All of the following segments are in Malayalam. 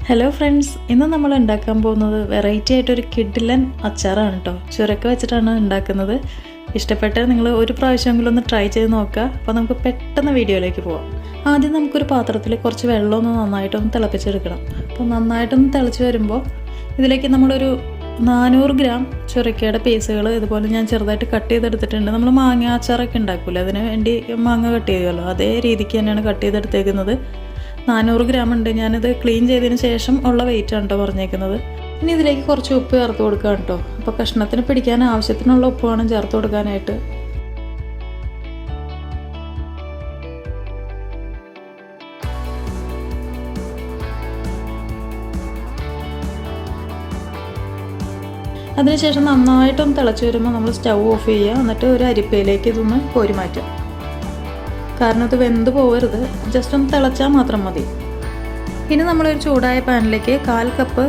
ഹലോ ഫ്രണ്ട്സ്, ഇന്ന് നമ്മൾ ഉണ്ടാക്കാൻ പോകുന്നത് വെറൈറ്റി ആയിട്ടൊരു കിഡിലൻ അച്ചാറാണ് കേട്ടോ. ചുരക്ക വെച്ചിട്ടാണ് ഉണ്ടാക്കുന്നത്. ഇഷ്ടപ്പെട്ടാൽ നിങ്ങൾ ഒരു പ്രാവശ്യമെങ്കിലും ഒന്ന് ട്രൈ ചെയ്ത് നോക്കുക. അപ്പോൾ നമുക്ക് പെട്ടെന്ന് വീഡിയോയിലേക്ക് പോവാം. ആദ്യം നമുക്കൊരു പാത്രത്തിൽ കുറച്ച് വെള്ളമൊന്ന് നന്നായിട്ടൊന്ന് തിളപ്പിച്ചെടുക്കണം. അപ്പോൾ നന്നായിട്ടൊന്ന് തിളച്ച് വരുമ്പോൾ ഇതിലേക്ക് നമ്മളൊരു 400 ഗ്രാം ചുരക്കയുടെ പീസുകൾ ഇതുപോലെ ഞാൻ ചെറുതായിട്ട് കട്ട് ചെയ്തെടുത്തിട്ടുണ്ട്. നമ്മൾ മാങ്ങ അച്ചാറൊക്കെ ഉണ്ടാക്കില്ല, അതിന് വേണ്ടി മാങ്ങ കട്ട് ചെയ്യുമല്ലോ, അതേ രീതിക്ക് തന്നെയാണ് കട്ട് ചെയ്തെടുത്തേക്കുന്നത്. 400 ഗ്രാം ഉണ്ട്. ഞാനിത് ക്ലീൻ ചെയ്തതിന് ശേഷം ഉള്ള വെയിറ്റാണ് കേട്ടോ പറഞ്ഞേക്കുന്നത്. ഇനി ഇതിലേക്ക് കുറച്ച് ഉപ്പ് ചേർത്ത് കൊടുക്കാം കേട്ടോ. അപ്പോൾ കഷ്ണത്തിന് പിടിക്കാൻ ആവശ്യത്തിനുള്ള ഉപ്പ് വേണം ചേർത്ത് കൊടുക്കാനായിട്ട്. അതിനുശേഷം നന്നായിട്ടൊന്ന് തിളച്ച് വരുമ്പോൾ നമ്മൾ സ്റ്റൗ ഓഫ് ചെയ്യുക. എന്നിട്ട് ഒരു അരിപ്പയിലേക്ക് ഇതൊന്ന് കോരി മാറ്റാം. കാരണം ഇത് വെന്ത് പോകരുത്, ജസ്റ്റ് ഒന്ന് തിളച്ചാൽ മാത്രം മതി. ഇനി നമ്മളൊരു ചൂടായ പാനിലേക്ക് 1/4 കപ്പ്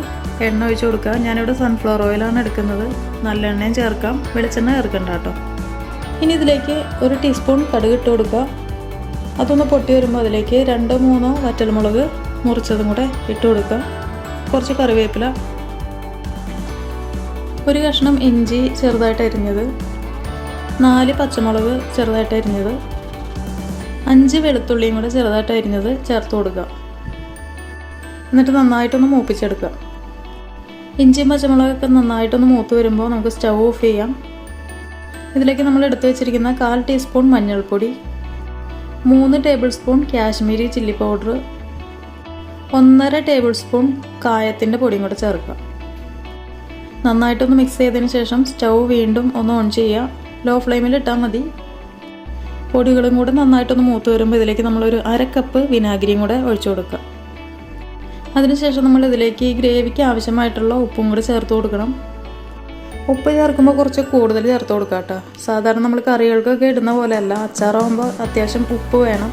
എണ്ണ ഒഴിച്ച് കൊടുക്കുക. ഞാനിവിടെ സൺഫ്ലവർ ഓയിലാണ് എടുക്കുന്നത്. നല്ല എണ്ണയും ചേർക്കാം, വെളിച്ചെണ്ണ ചേർക്കണ്ട കേട്ടോ. ഇനി ഇതിലേക്ക് 1 ടീസ്പൂൺ കടുക് ഇട്ട് കൊടുക്കുക. അതൊന്ന് പൊട്ടി വരുമ്പോൾ അതിലേക്ക് 2-3 വറ്റൽമുളക് മുറിച്ചതും കൂടെ ഇട്ട് കൊടുക്കുക. കുറച്ച് കറിവേപ്പില, 1 കഷ്ണം ഇഞ്ചി ചെറുതായിട്ട് അരിഞ്ഞത്, 4 പച്ചമുളക് ചെറുതായിട്ട് അരിഞ്ഞത്, 5 വെളുത്തുള്ളിയും കൂടെ ചെറുതായിട്ട് അരിഞ്ഞത് ചേർത്ത് കൊടുക്കുക. എന്നിട്ട് നന്നായിട്ടൊന്ന് മൂപ്പിച്ചെടുക്കുക. ഇഞ്ചിയും പച്ചമുളകൊക്കെ നന്നായിട്ടൊന്ന് മൂത്ത് വരുമ്പോൾ നമുക്ക് സ്റ്റൗ ഓഫ് ചെയ്യാം. ഇതിലേക്ക് നമ്മൾ എടുത്ത് വെച്ചിരിക്കുന്ന 1/4 ടീസ്പൂൺ മഞ്ഞൾപ്പൊടി, 3 tablespoon Kashmiri chilli powder, 1.5 tablespoon കായത്തിൻ്റെ പൊടിയും കൂടെ ചേർക്കുക. നന്നായിട്ടൊന്ന് മിക്സ് ചെയ്തതിന് ശേഷം സ്റ്റൗ വീണ്ടും ഒന്ന് ഓൺ ചെയ്യുക. ലോ ഫ്ലെയിമിൽ ഇട്ടാൽ മതി. പൊടികളും കൂടെ നന്നായിട്ടൊന്ന് മൂത്ത് വരുമ്പോൾ ഇതിലേക്ക് നമ്മളൊരു 1/2 കപ്പ് വിനാഗിരിയും കൂടെ ഒഴിച്ചു കൊടുക്കുക. അതിനുശേഷം നമ്മൾ ഇതിലേക്ക് ഈ ഗ്രേവിക്ക് ആവശ്യമായിട്ടുള്ള ഉപ്പും കൂടെ ചേർത്ത് കൊടുക്കണം. ഉപ്പ് ചേർക്കുമ്പോൾ കുറച്ച് കൂടുതൽ ചേർത്ത് കൊടുക്കുക കേട്ടോ. സാധാരണ നമ്മൾ കറികൾക്കൊക്കെ ഇടുന്ന പോലെയല്ല, അച്ചാറാകുമ്പോൾ അത്യാവശ്യം ഉപ്പ് വേണം.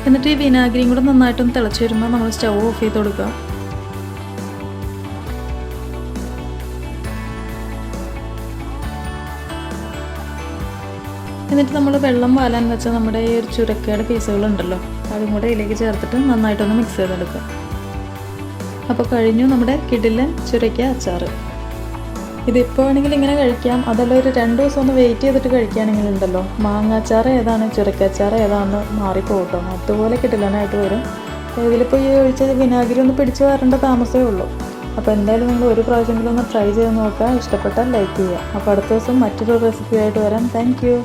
എന്നിട്ട് ഈ വിനാഗിരിയും കൂടെ നന്നായിട്ടൊന്ന് തിളച്ച് വരുമ്പോൾ നമ്മൾ സ്റ്റൗ ഓഫ് ചെയ്ത് കൊടുക്കുക. എന്നിട്ട് നമ്മൾ വെള്ളം വാലാൻ വെച്ച നമ്മുടെ ഈ ഒരു ചുരക്കയുടെ പീസുകളുണ്ടല്ലോ, അതും കൂടെ ഇതിലേക്ക് ചേർത്തിട്ട് നന്നായിട്ടൊന്ന് മിക്സ് ചെയ്തെടുക്കുക. അപ്പോൾ കഴിഞ്ഞു നമ്മുടെ കിഡിലൻ ചുരക്ക അച്ചാർ. ഇതിപ്പോൾ ആണെങ്കിൽ ഇങ്ങനെ കഴിക്കാം, അതല്ല ഒരു 2 ദിവസം ഒന്ന് വെയിറ്റ് ചെയ്തിട്ട് കഴിക്കുകയാണെങ്കിൽ ഉണ്ടല്ലോ, മാങ്ങ അച്ചാർ ഏതാണ് ചുരക്ക അച്ചാർ ഏതാണെന്ന് മാറിപ്പോകട്ടോ, അതുപോലെ കിഡിലനായിട്ട് വരും. ഇതിലിപ്പോൾ ഈ ഒഴിച്ച വിനാഗിരി ഒന്ന് പിടിച്ച് വരേണ്ട താമസമേ ഉള്ളൂ. അപ്പോൾ എന്തായാലും നിങ്ങൾ ഒരു പ്രാവശ്യമെങ്കിലും ഒന്ന് ട്രൈ ചെയ്ത് നോക്കുക. ഇഷ്ടപ്പെട്ടാൽ ലൈക്ക് ചെയ്യുക. അപ്പോൾ അടുത്ത ദിവസം മറ്റൊരു റെസിപ്പിയായിട്ട് വരാം. Thank you.